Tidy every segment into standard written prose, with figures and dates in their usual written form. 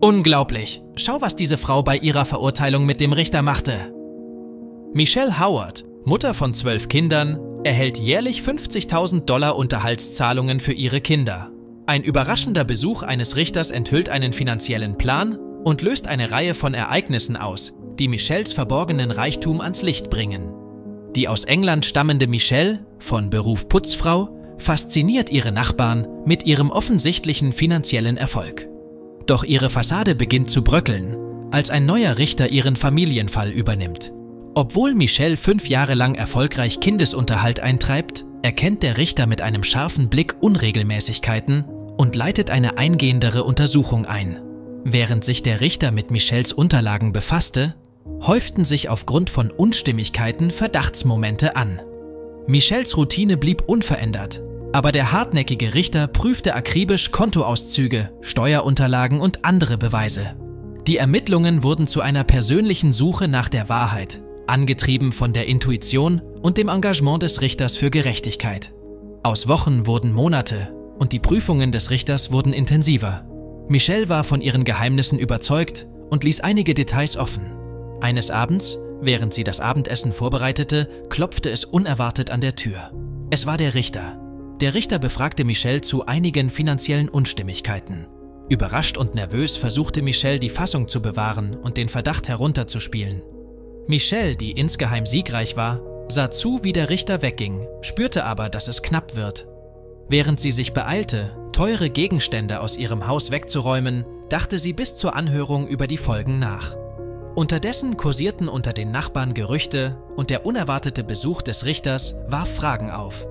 Unglaublich! Schau, was diese Frau bei ihrer Verurteilung mit dem Richter machte. Michelle Howard, Mutter von 12 Kindern, erhält jährlich $50.000 Unterhaltszahlungen für ihre Kinder. Ein überraschender Besuch eines Richters enthüllt einen finanziellen Plan und löst eine Reihe von Ereignissen aus, die Michelles verborgenen Reichtum ans Licht bringen. Die aus England stammende Michelle, von Beruf Putzfrau, fasziniert ihre Nachbarn mit ihrem offensichtlichen finanziellen Erfolg. Doch ihre Fassade beginnt zu bröckeln, als ein neuer Richter ihren Familienfall übernimmt. Obwohl Michelle 5 Jahre lang erfolgreich Kindesunterhalt eintreibt, erkennt der Richter mit einem scharfen Blick Unregelmäßigkeiten und leitet eine eingehendere Untersuchung ein. Während sich der Richter mit Michelles Unterlagen befasste, häuften sich aufgrund von Unstimmigkeiten Verdachtsmomente an. Michelles Routine blieb unverändert, aber der hartnäckige Richter prüfte akribisch Kontoauszüge, Steuerunterlagen und andere Beweise. Die Ermittlungen wurden zu einer persönlichen Suche nach der Wahrheit, angetrieben von der Intuition und dem Engagement des Richters für Gerechtigkeit. Aus Wochen wurden Monate und die Prüfungen des Richters wurden intensiver. Michelle war von ihren Geheimnissen überzeugt und ließ einige Details offen. Eines Abends, während sie das Abendessen vorbereitete, klopfte es unerwartet an der Tür. Es war der Richter. Der Richter befragte Michelle zu einigen finanziellen Unstimmigkeiten. Überrascht und nervös versuchte Michelle, die Fassung zu bewahren und den Verdacht herunterzuspielen. Michelle, die insgeheim siegreich war, sah zu, wie der Richter wegging, spürte aber, dass es knapp wird. Während sie sich beeilte, teure Gegenstände aus ihrem Haus wegzuräumen, dachte sie bis zur Anhörung über die Folgen nach. Unterdessen kursierten unter den Nachbarn Gerüchte und der unerwartete Besuch des Richters warf Fragen auf.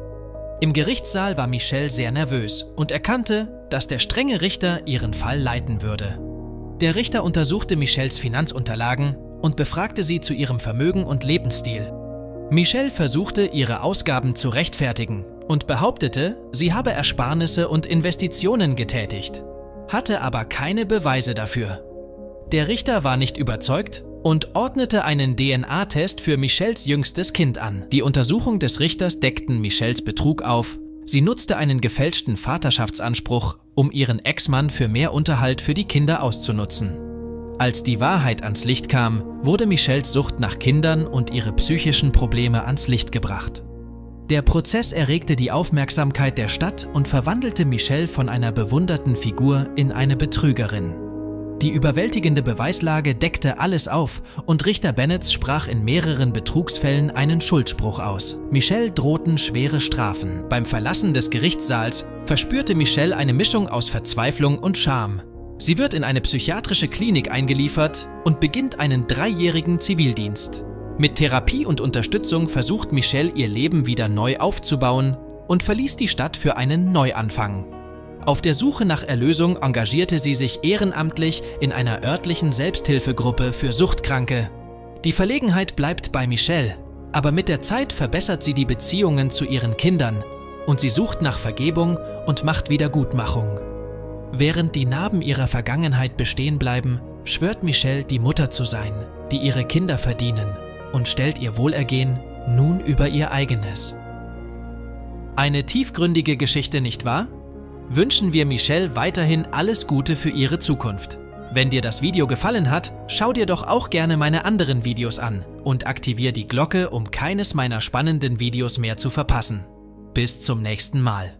Im Gerichtssaal war Michelle sehr nervös und erkannte, dass der strenge Richter ihren Fall leiten würde. Der Richter untersuchte Michelles Finanzunterlagen und befragte sie zu ihrem Vermögen und Lebensstil. Michelle versuchte, ihre Ausgaben zu rechtfertigen und behauptete, sie habe Ersparnisse und Investitionen getätigt, hatte aber keine Beweise dafür. Der Richter war nicht überzeugt und ordnete einen DNA-Test für Michelles jüngstes Kind an. Die Untersuchung des Richters deckten Michelles Betrug auf. Sie nutzte einen gefälschten Vaterschaftsanspruch, um ihren Ex-Mann für mehr Unterhalt für die Kinder auszunutzen. Als die Wahrheit ans Licht kam, wurde Michelles Sucht nach Kindern und ihre psychischen Probleme ans Licht gebracht. Der Prozess erregte die Aufmerksamkeit der Stadt und verwandelte Michelle von einer bewunderten Figur in eine Betrügerin. Die überwältigende Beweislage deckte alles auf und Richter Bennetts sprach in mehreren Betrugsfällen einen Schuldspruch aus. Michelle drohten schwere Strafen. Beim Verlassen des Gerichtssaals verspürte Michelle eine Mischung aus Verzweiflung und Scham. Sie wird in eine psychiatrische Klinik eingeliefert und beginnt einen 3-jährigen Zivildienst. Mit Therapie und Unterstützung versucht Michelle, ihr Leben wieder neu aufzubauen und verließ die Stadt für einen Neuanfang. Auf der Suche nach Erlösung engagierte sie sich ehrenamtlich in einer örtlichen Selbsthilfegruppe für Suchtkranke. Die Verlegenheit bleibt bei Michelle, aber mit der Zeit verbessert sie die Beziehungen zu ihren Kindern und sie sucht nach Vergebung und macht Wiedergutmachung. Während die Narben ihrer Vergangenheit bestehen bleiben, schwört Michelle, die Mutter zu sein, die ihre Kinder verdienen, und stellt ihr Wohlergehen nun über ihr eigenes. Eine tiefgründige Geschichte, nicht wahr? Wünschen wir Michelle weiterhin alles Gute für ihre Zukunft. Wenn dir das Video gefallen hat, schau dir doch auch gerne meine anderen Videos an und aktiviere die Glocke, um keines meiner spannenden Videos mehr zu verpassen. Bis zum nächsten Mal.